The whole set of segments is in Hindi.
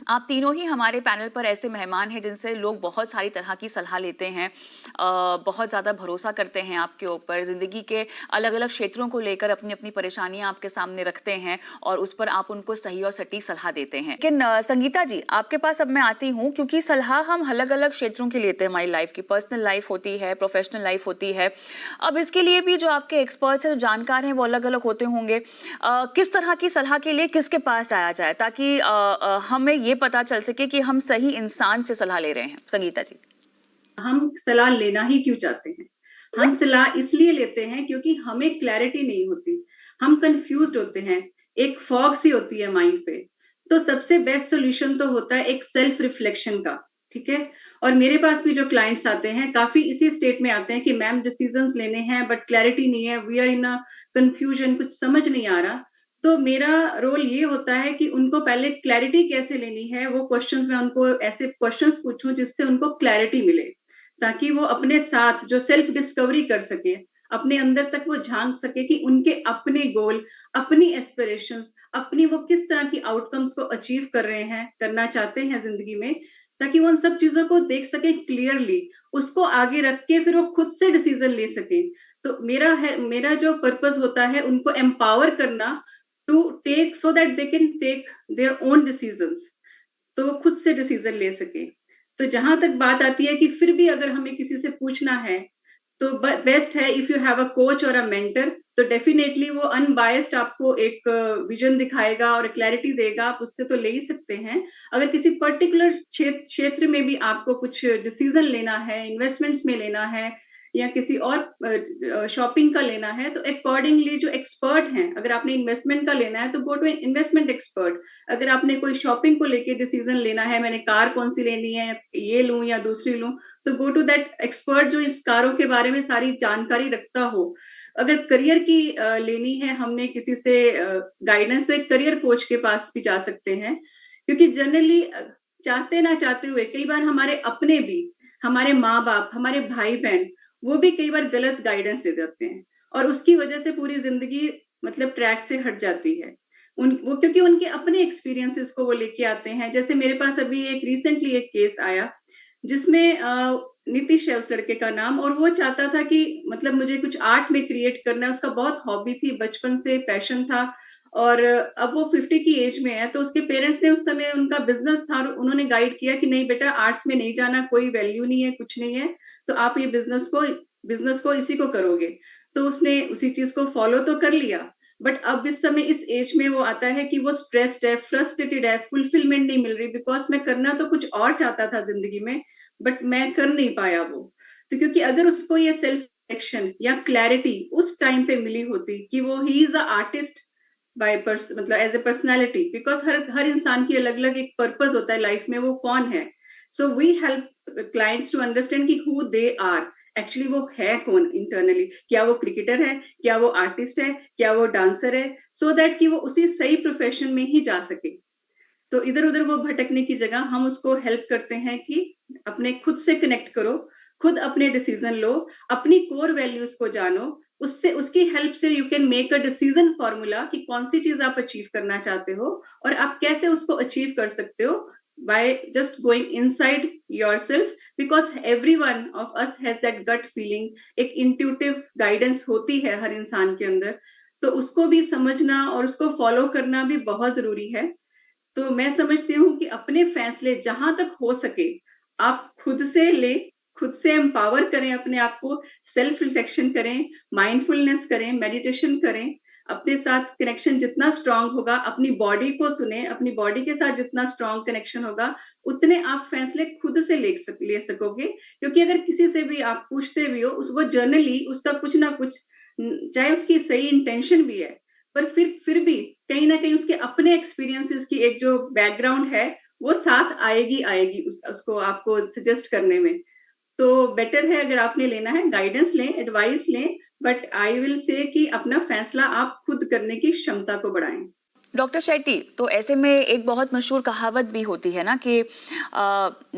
आप तीनों ही हमारे पैनल पर ऐसे मेहमान हैं जिनसे लोग बहुत सारी तरह की सलाह लेते हैं, बहुत ज़्यादा भरोसा करते हैं आपके ऊपर, ज़िंदगी के अलग अलग क्षेत्रों को लेकर अपनी अपनी परेशानियां आपके सामने रखते हैं और उस पर आप उनको सही और सटीक सलाह देते हैं। लेकिन संगीता जी, आपके पास अब मैं आती हूँ, क्योंकि सलाह हम अलग अलग क्षेत्रों की लेते हैं। हमारी लाइफ की पर्सनल लाइफ होती है, प्रोफेशनल लाइफ होती है। अब इसके लिए भी जो आपके एक्सपर्ट्स हैं, जो जानकार हैं, वो अलग अलग होते होंगे। किस तरह की सलाह के लिए किसके पास जाया जाए ताकि हमें ये पता चल सके कि हम सही इंसान से सलाह ले रहे हैं? संगीता जी। हम सलाह लेना ही क्यों चाहते हैं? हम सलाह इसलिए लेते हैं क्योंकि हमें क्लैरिटी नहीं होती, हम कंफ्यूज्ड होते हैं, एक फॉग सी होती है माइंड पे। तो सबसे बेस्ट सॉल्यूशन तो होता है एक सेल्फ रिफ्लेक्शन का, ठीक है? और मेरे पास भी जो क्लाइंट्स आते हैं काफी इसी स्टेट में आते हैं कि मैम डिसीजंस लेने हैं बट क्लैरिटी नहीं है, we are in a confusion, कुछ समझ नहीं आ रहा। तो मेरा रोल ये होता है कि उनको पहले क्लैरिटी कैसे लेनी है, वो क्वेश्चंस, मैं उनको ऐसे क्वेश्चंस पूछूं जिससे उनको क्लैरिटी मिले, ताकि वो अपने साथ जो सेल्फ डिस्कवरी कर सके, अपने अंदर तक वो झांक सके कि उनके अपने गोल, अपनी एस्पिरेशंस, अपनी वो किस तरह की आउटकम्स को अचीव कर रहे हैं, करना चाहते हैं जिंदगी में, ताकि वो उन सब चीजों को देख सके क्लियरली, उसको आगे रख के फिर वो खुद से डिसीजन ले सके। तो मेरा जो पर्पस होता है उनको एम्पावर करना, to take so that they can take their own decisions, तो वो खुद से डिसीजन ले सके। तो जहां तक बात आती है कि फिर भी अगर हमें किसी से पूछना है, तो बेस्ट है if you have a coach और अ मेंटर, तो डेफिनेटली वो अनबायस्ड आपको एक विजन दिखाएगा और क्लैरिटी देगा, आप उससे तो ले ही सकते हैं। अगर किसी पर्टिकुलर क्षेत्र में भी आपको कुछ डिसीजन लेना है, इन्वेस्टमेंट्स में लेना है या किसी और शॉपिंग का लेना है, तो अकॉर्डिंगली जो एक्सपर्ट हैं, अगर आपने इन्वेस्टमेंट का लेना है तो गो टू इन्वेस्टमेंट एक्सपर्ट। अगर आपने कोई शॉपिंग को लेके डिसीजन लेना है, मैंने कार कौन सी लेनी है, ये लूं या दूसरी लूं, तो गो टू दैट एक्सपर्ट जो इस कारों के बारे में सारी जानकारी रखता हो। अगर करियर की लेनी है हमने किसी से गाइडेंस, तो एक करियर कोच के पास भी जा सकते हैं, क्योंकि जनरली चाहते ना चाहते हुए कई बार हमारे अपने भी, हमारे माँ बाप, हमारे भाई बहन, वो भी कई बार गलत गाइडेंस दे देते हैं और उसकी वजह से पूरी जिंदगी मतलब ट्रैक से हट जाती है। वो क्योंकि उनके अपने एक्सपीरियंसेस को वो लेके आते हैं। जैसे मेरे पास अभी एक रिसेंटली एक केस आया जिसमें नीतीश है उस लड़के का नाम, और वो चाहता था कि मतलब मुझे कुछ आर्ट में क्रिएट करना है, उसका बहुत हॉबी थी, बचपन से पैशन था। और अब वो 50 की एज में है, तो उसके पेरेंट्स ने उस समय, उनका बिजनेस था, उन्होंने गाइड किया कि नहीं बेटा, आर्ट्स में नहीं जाना, कोई वैल्यू नहीं है, कुछ नहीं है, तो आप ये बिजनेस को इसी को करोगे। तो उसने उसी चीज को फॉलो तो कर लिया, बट अब इस समय इस एज में वो आता है कि वो स्ट्रेस्ड है, फ्रस्ट्रेटेड है, फुलफिलमेंट नहीं मिल रही, बिकॉज मैं करना तो कुछ और चाहता था जिंदगी में, बट मैं कर नहीं पाया वो। तो क्योंकि अगर उसको ये सेल्फ एक्शन या क्लैरिटी उस टाइम पे मिली होती कि वो ही इज अ आर्टिस्ट बाय मतलब एज ए पर्सनैलिटी, बिकॉज हर हर इंसान की अलग अलग एक पर्पज होता है लाइफ में, वो कौन है। So we help clients to understand कि हु दे आर, एक्चुअली वो है कौन इंटरनली, क्या वो क्रिकेटर है, क्या वो आर्टिस्ट है, क्या वो डांसर है, सो दैट कि वो उसी सही प्रोफेशन में ही जा सके। तो इधर उधर वो भटकने की जगह हम उसको हेल्प करते हैं कि अपने खुद से कनेक्ट करो, खुद अपने डिसीजन लो, अपनी कोर वैल्यूज को जानो, उससे उसकी हेल्प से you can make a decision formula कि कौन सी चीज आप अचीव करना चाहते हो और आप कैसे उसको अचीव कर सकते हो, by just going inside yourself, because everyone of us has that gut feeling, एक इंट्यूटिव गाइडेंस होती है हर इंसान के अंदर। तो उसको भी समझना और उसको फॉलो करना भी बहुत जरूरी है। तो मैं समझती हूँ कि अपने फैसले जहां तक हो सके आप खुद से ले, खुद से एम्पावर करें अपने आप को, सेल्फ रिफ्लेक्शन करें, माइंडफुलनेस करें, मेडिटेशन करें, अपने साथ कनेक्शन जितना स्ट्रांग होगा, अपनी बॉडी को सुने, अपनी बॉडी के साथ जितना स्ट्रांग कनेक्शन होगा, उतने आप फैसले खुद से ले सकोगे। क्योंकि अगर किसी से भी आप पूछते भी हो, उस वो जर्नली उसका कुछ ना कुछ, चाहे उसकी सही इंटेंशन भी है, पर फिर भी कहीं ना कहीं उसके अपने एक्सपीरियंसेस की एक जो बैकग्राउंड है, वो साथ आएगी आएगी उसको आपको सजेस्ट करने में। तो बेटर है अगर आपने लेना है गाइडेंस लें, एडवाइस लें, बट आई विल से कि अपना फैसला आप खुद करने की क्षमता को बढ़ाएं। डॉक्टर शेट्टी, तो ऐसे में एक बहुत मशहूर कहावत भी होती है ना कि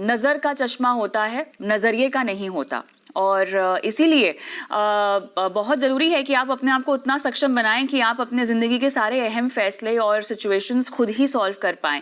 नज़र का चश्मा होता है, नज़रिए का नहीं होता। और इसीलिए बहुत ज़रूरी है कि आप अपने आप को उतना सक्षम बनाएं कि आप अपने ज़िंदगी के सारे अहम फैसले और सिचुएशंस खुद ही सॉल्व कर पाएं।